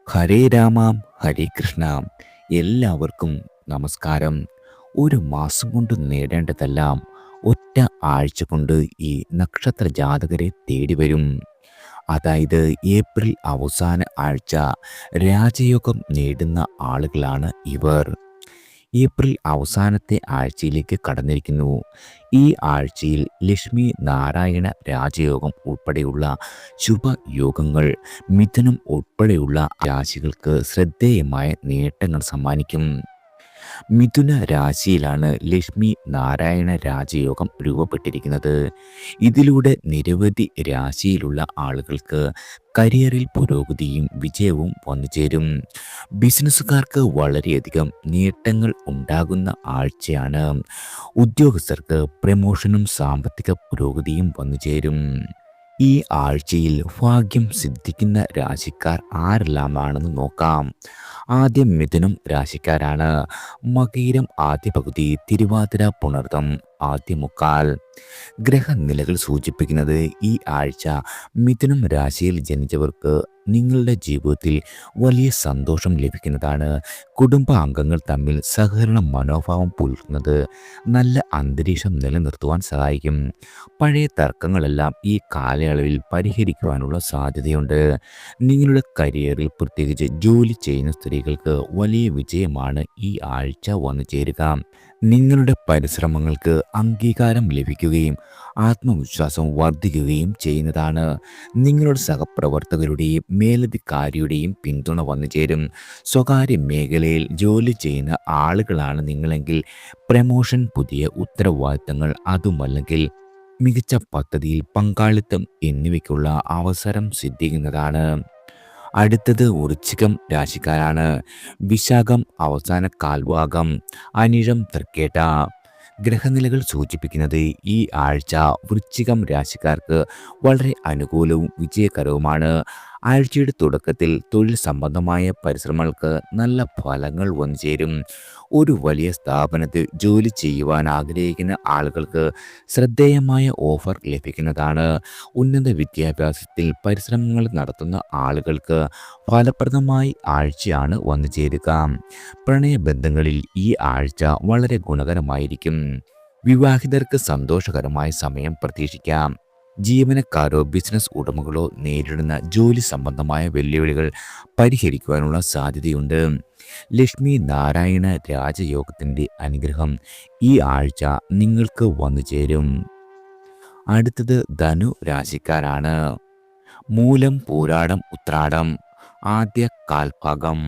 ഹരേ രാമ ഹരേ കൃഷ്ണ. എല്ലാവർക്കും നമസ്കാരം. ഒരു മാസം കൊണ്ട് നേടേണ്ടതെല്ലാം ഒറ്റ ആഴ്ച കൊണ്ട് ഈ നക്ഷത്ര ജാതകരെ തേടി വരും. അതായത് ഏപ്രിൽ അവസാന ആഴ്ച രാജയോഗം നേടുന്ന ആളുകളാണ് ഇവർ. ഏപ്രിൽ അവസാനത്തെ ആഴ്ചയിലേക്ക് കടന്നിരിക്കുന്നു. ഈ ആഴ്ചയിൽ ലക്ഷ്മി നാരായണ രാജയോഗം ഉൾപ്പെടെയുള്ള ശുഭയോഗങ്ങൾ മിഥുനം ഉൾപ്പെടെയുള്ള രാശികൾക്ക് ശ്രദ്ധേയമായ നേട്ടങ്ങൾ സമ്മാനിക്കും. മിഥുന രാശിയിലാണ് ലക്ഷ്മി നാരായണ രാജയോഗം രൂപപ്പെട്ടിരിക്കുന്നത്. ഇതിലൂടെ നിരവധി രാശിയിലുള്ള ആളുകൾക്ക് കരിയറിൽ പുരോഗതിയും വിജയവും വന്നുചേരും. ബിസിനസ്സുകാർക്ക് വളരെയധികം നേട്ടങ്ങൾ ഉണ്ടാകുന്ന ആഴ്ചയാണ്. ഉദ്യോഗസ്ഥർക്ക് പ്രമോഷനും സാമ്പത്തിക പുരോഗതിയും വന്നുചേരും. ഈ ആഴ്ചയിൽ ഭാഗ്യം സിദ്ധിക്കുന്ന രാശിക്കാർ ആരെല്ലാമാണെന്ന് നോക്കാം. ആദ്യം മിഥുനം രാശിക്കാരാണ്. മകയിരം ആദ്യ പകുതി, തിരുവാതിര പുണർതം ആദ്യ മുക്കാൽ. ഗ്രഹനിലകൾ സൂചിപ്പിക്കുന്നത് ഈ ആഴ്ച മിഥുനം രാശിയിൽ ജനിച്ചവർക്ക് നിങ്ങളുടെ ജീവിതത്തിൽ വലിയ സന്തോഷം ലഭിക്കുന്നതാണ്. കുടുംബാംഗങ്ങൾ തമ്മിൽ സഹകരണ മനോഭാവം പുലർത്തുന്നത് നല്ല അന്തരീക്ഷം നിലനിർത്തുവാൻ സഹായിക്കും. പഴയ തർക്കങ്ങളെല്ലാം ഈ കാലയളവിൽ പരിഹരിക്കുവാനുള്ള സാധ്യതയുണ്ട്. നിങ്ങളുടെ കരിയറിൽ പ്രത്യേകിച്ച് ജോലി ചെയ്യുന്ന സ്ത്രീകൾക്ക് വലിയ വിജയമാണ് ഈ ആഴ്ച വന്നു ചേരുക. നിങ്ങളുടെ പരിശ്രമങ്ങൾക്ക് അംഗീകാരം ലഭിക്കുകയും ആത്മവിശ്വാസം വർദ്ധിക്കുകയും ചെയ്യുന്നതാണ്. നിങ്ങളുടെ സഹപ്രവർത്തകരുടെയും മേലധികാരിയുടെയും പിന്തുണ വന്നു ചേരും. സ്വകാര്യ മേഖലയിൽ ജോലി ചെയ്യുന്ന ആളുകളാണ് നിങ്ങളെങ്കിൽ പ്രമോഷൻ, പുതിയ ഉത്തരവാദിത്തങ്ങൾ, അതുമല്ലെങ്കിൽ മികച്ച പദ്ധതിയിൽ പങ്കാളിത്തം എന്നിവയ്ക്കുള്ള അവസരം സിദ്ധിക്കുന്നതാണ്. അടുത്തത് വൃശ്ചികം രാശിക്കാരാണ്. വിശാഖം അവസാന കാൽഭാഗം, അനിഴം തൃക്കേട്ട. ഗ്രഹനിലകൾ സൂചിപ്പിക്കുന്നത് ഈ ആഴ്ച വൃശ്ചികം രാശിക്കാർക്ക് വളരെ അനുകൂലവും വിജയകരവുമാണ്. ആഴ്ചയുടെ തുടക്കത്തിൽ തൊഴിൽ സംബന്ധമായ പരിശ്രമങ്ങൾക്ക് നല്ല ഫലങ്ങൾ വന്നു ചേരും. ഒരു വലിയ സ്ഥാപനത്തിൽ ജോലി ചെയ്യുവാൻ ആഗ്രഹിക്കുന്ന ആളുകൾക്ക് ശ്രദ്ധേയമായ ഓഫർ ലഭിക്കുന്നതാണ്. ഉന്നത വിദ്യാഭ്യാസത്തിൽ പരിശ്രമങ്ങൾ നടത്തുന്ന ആളുകൾക്ക് ഫലപ്രദമായ ആഴ്ചയാണ് വന്നു ചേരുക. പ്രണയബന്ധങ്ങളിൽ ഈ ആഴ്ച വളരെ ഗുണകരമായിരിക്കും. വിവാഹിതർക്ക് സന്തോഷകരമായ സമയം പ്രതീക്ഷിക്കാം. ജീവനക്കാരോ ബിസിനസ് ഉടമകളോ നേരിടുന്ന ജോലി സംബന്ധമായ വെല്ലുവിളികൾ പരിഹരിക്കുവാനുള്ള സാധ്യതയുണ്ട്. ലക്ഷ്മി നാരായണ രാജയോഗത്തിൻ്റെ അനുഗ്രഹം ഈ ആഴ്ച നിങ്ങൾക്ക് വന്നു ചേരും. അടുത്തത് ധനു രാശിക്കാരാണ്. മൂലം, പൂരാടം, ഉത്രാടം ആദ്യ കാൽഭാഗം.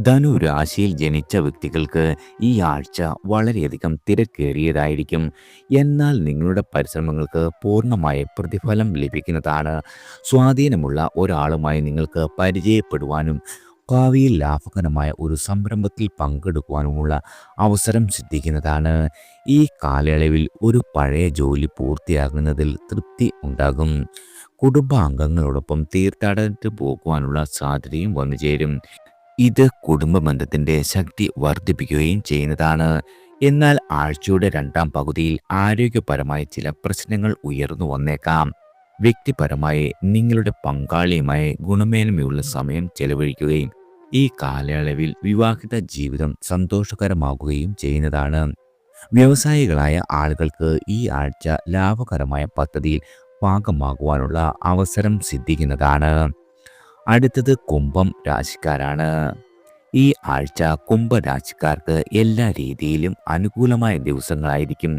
ധനു രാശിയിൽ ജനിച്ച വ്യക്തികൾക്ക് ഈ ആഴ്ച വളരെയധികം തിരക്കേറിയതായിരിക്കും. എന്നാൽ നിങ്ങളുടെ പരിശ്രമങ്ങൾക്ക് പൂർണ്ണമായ പ്രതിഫലം ലഭിക്കുന്നതാണ്. സ്വാധീനമുള്ള ഒരാളുമായി നിങ്ങൾക്ക് പരിചയപ്പെടുവാനും ഭാവിയിൽ ലാഭകരമായ ഒരു സംരംഭത്തിൽ പങ്കെടുക്കുവാനുമുള്ള അവസരം സിദ്ധിക്കുന്നതാണ്. ഈ കാലയളവിൽ ഒരു പഴയ ജോലി പൂർത്തിയാകുന്നതിൽ തൃപ്തി ഉണ്ടാകും. കുടുംബാംഗങ്ങളോടൊപ്പം തീർത്ഥാടനത്തിന് പോകുവാനുള്ള സാധ്യതയും വന്നു ചേരും. ഇത് കുടുംബ ബന്ധത്തിൻ്റെ ശക്തി വർദ്ധിപ്പിക്കുകയും ചെയ്യുന്നതാണ്. എന്നാൽ ആഴ്ചയുടെ രണ്ടാം പകുതിയിൽ ആരോഗ്യപരമായ ചില പ്രശ്നങ്ങൾ ഉയർന്നു വന്നേക്കാം. വ്യക്തിപരമായി നിങ്ങളുടെ പങ്കാളിയുമായി ഗുണമേന്മയുള്ള സമയം ചെലവഴിക്കുകയും ഈ കാലയളവിൽ വിവാഹിത ജീവിതം സന്തോഷകരമാകുകയും ചെയ്യുന്നതാണ്. വ്യവസായികളായ ആളുകൾക്ക് ഈ ആഴ്ച ലാഭകരമായ പദ്ധതിയിൽ ഭാഗമാകുവാനുള്ള അവസരം സിദ്ധിക്കുന്നതാണ്. അടുത്തത് കുംഭം രാശിക്കാരാണ്. ഈ ആഴ്ച കുംഭരാശിക്കാർക്ക് എല്ലാ രീതിയിലും അനുകൂലമായ ദിവസങ്ങളായിരിക്കും.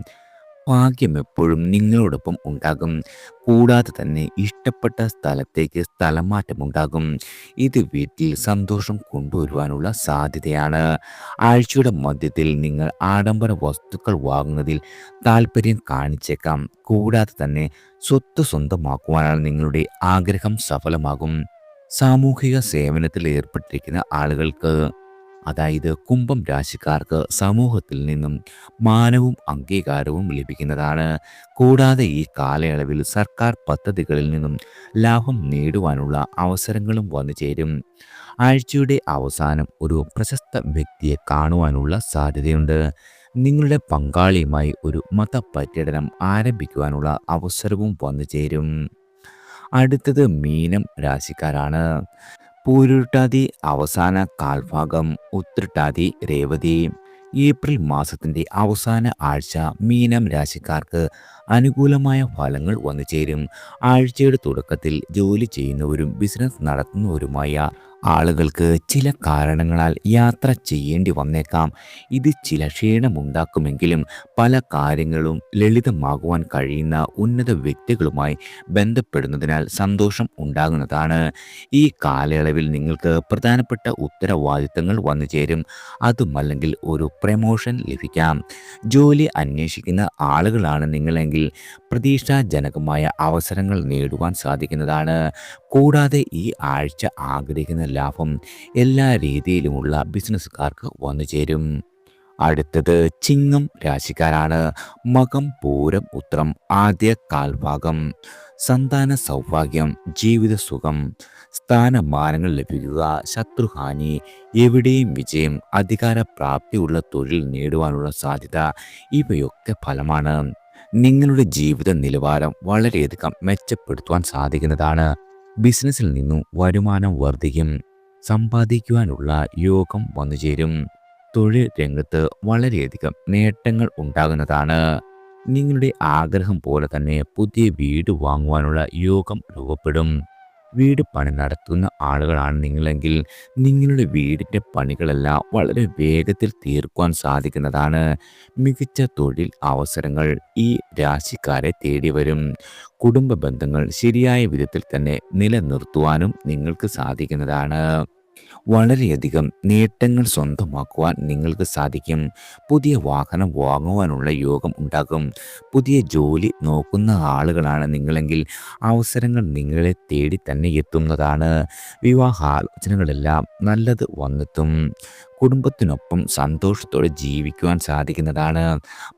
ഭാഗ്യം എപ്പോഴും നിങ്ങളോടൊപ്പം ഉണ്ടാകും. കൂടാതെ തന്നെ ഇഷ്ടപ്പെട്ട സ്ഥലത്തേക്ക് സ്ഥലം മാറ്റമുണ്ടാകും. ഇത് വീട്ടിൽ സന്തോഷം കൊണ്ടുവരുവാനുള്ള സാധ്യതയാണ്. ആഴ്ചയുടെ മധ്യത്തിൽ നിങ്ങൾ ആഡംബര വസ്തുക്കൾ വാങ്ങുന്നതിൽ താല്പര്യം കാണിച്ചേക്കാം. കൂടാതെ തന്നെ സ്വത്ത് സ്വന്തമാക്കുവാനുള്ള നിങ്ങളുടെ ആഗ്രഹം സഫലമാകും. സാമൂഹിക സേവനത്തിൽ ഏർപ്പെട്ടിരിക്കുന്ന ആളുകൾക്ക്, അതായത് കുംഭം രാശിക്കാർക്ക്, സമൂഹത്തിൽ നിന്നും മാനവും അംഗീകാരവും ലഭിക്കുന്നതാണ്. കൂടാതെ ഈ കാലയളവിൽ സർക്കാർ പദ്ധതികളിൽ നിന്നും ലാഭം നേടുവാനുള്ള അവസരങ്ങളും വന്നു ചേരും. ആഴ്ചയുടെ അവസാനം ഒരു പ്രശസ്ത വ്യക്തിയെ കാണുവാനുള്ള സാധ്യതയുണ്ട്. നിങ്ങളുടെ പങ്കാളിയുമായി ഒരു മതപര്യടനം ആരംഭിക്കുവാനുള്ള അവസരവും വന്നു ചേരും. അടുത്തത് മീനം രാശിക്കാരാണ്. പൂരുരുട്ടാതി അവസാന കാൽഭാഗം, ഉത്രട്ടാതി രേവതി. ഏപ്രിൽ മാസത്തിന്റെ അവസാന ആഴ്ച മീനം രാശിക്കാർക്ക് അനുകൂലമായ ഫലങ്ങൾ വന്നു ചേരും. ആഴ്ചയുടെ തുടക്കത്തിൽ ജോലി ചെയ്യുന്നവരും ബിസിനസ് നടത്തുന്നവരുമായ ആളുകൾക്ക് ചില കാരണങ്ങളാൽ യാത്ര ചെയ്യേണ്ടി വന്നേക്കാം. ഇത് ചില ക്ഷീണമുണ്ടാക്കുമെങ്കിലും പല കാര്യങ്ങളും ലളിതമാകുവാൻ കഴിയുന്ന ഉന്നത വ്യക്തികളുമായി ബന്ധപ്പെടുന്നതിനാൽ സന്തോഷം ഉണ്ടാകുന്നതാണ്. ഈ കാലയളവിൽ നിങ്ങൾക്ക് പ്രധാനപ്പെട്ട ഉത്തരവാദിത്തങ്ങൾ വന്നു ചേരും. അതുമല്ലെങ്കിൽ ഒരു പ്രമോഷൻ ലഭിക്കാം. ജോലി അന്വേഷിക്കുന്ന ആളുകളാണ് നിങ്ങളെങ്കിൽ പ്രതീക്ഷാജനകമായ അവസരങ്ങൾ നേടുവാൻ സാധിക്കുന്നതാണ്. കൂടാതെ ഈ ആഴ്ച ആഗ്രഹിക്കുന്ന ലാഭം എല്ലാ രീതിയിലുമുള്ള ബിസിനസ്സുകാർക്ക് വന്നു ചേരും. അടുത്തത് ചിങ്ങം രാശിക്കാരാണ്. മകം, പൂരം, ഉത്രം ആദ്യ കാൽഭാഗം. സന്താന സൗഭാഗ്യം, ജീവിത സുഖം, സ്ഥാനമാനങ്ങൾ ലഭിക്കുക, ശത്രുഹാനി, എവിടെയും വിജയം, അധികാരപ്രാപ്തിയുള്ള തൊഴിൽ നേടുവാനുള്ള സാധ്യത, ഇവയൊക്കെ ഫലമാണ്. നിങ്ങളുടെ ജീവിത നിലവാരം വളരെയധികം മെച്ചപ്പെടുത്തുവാൻ സാധിക്കുന്നതാണ്. ബിസിനസ്സിൽ നിന്നും വരുമാനം വർദ്ധിക്കും. സമ്പാദിക്കുവാനുള്ള യോഗം വന്നുചേരും. തൊഴിൽ രംഗത്ത് വളരെയധികം നേട്ടങ്ങൾ ഉണ്ടാകുന്നതാണ്. നിങ്ങളുടെ ആഗ്രഹം പോലെ തന്നെ പുതിയ വീട് വാങ്ങുവാനുള്ള യോഗം രൂപപ്പെടും. വീട് പണി നടത്തുന്ന ആളുകളാണ് നിങ്ങളെങ്കിൽ നിങ്ങളുടെ വീടിൻ്റെ പണികളെല്ലാം വളരെ വേഗത്തിൽ തീർക്കുവാൻ സാധിക്കുന്നതാണ്. മികച്ച തൊഴിൽ അവസരങ്ങൾ ഈ രാശിക്കാരെ തേടി വരും. കുടുംബ ബന്ധങ്ങൾ ശരിയായ വിധത്തിൽ തന്നെ നിലനിർത്തുവാനും നിങ്ങൾക്ക് സാധിക്കുന്നതാണ്. വളരെയധികം നേട്ടങ്ങൾ സ്വന്തമാക്കുവാൻ നിങ്ങൾക്ക് സാധിക്കും. പുതിയ വാഹനം വാങ്ങുവാനുള്ള യോഗം ഉണ്ടാകും. പുതിയ ജോലി നോക്കുന്ന ആളുകളാണ് നിങ്ങളെങ്കിൽ അവസരങ്ങൾ നിങ്ങളെ തേടി തന്നെ എത്തുന്നതാണ്. വിവാഹാലോചനകളെല്ലാം നല്ലത് വന്നെത്തും. കുടുംബത്തിനൊപ്പം സന്തോഷത്തോടെ ജീവിക്കുവാൻ സാധിക്കുന്നതാണ്.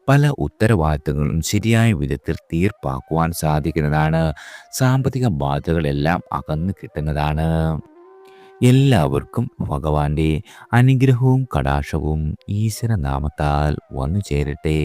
പല ഉത്തരവാദിത്തങ്ങളും ശരിയായ വിധത്തിൽ തീർപ്പാക്കുവാൻ സാധിക്കുന്നതാണ്. സാമ്പത്തിക ബാധ്യതകളെല്ലാം അകന്നു കിട്ടുന്നതാണ്. എല്ലാവർക്കും ഭഗവാന്റെ അനുഗ്രഹവും കടാക്ഷവും ഈശ്വരനാമത്താൽ വന്നു ചേരട്ടെ.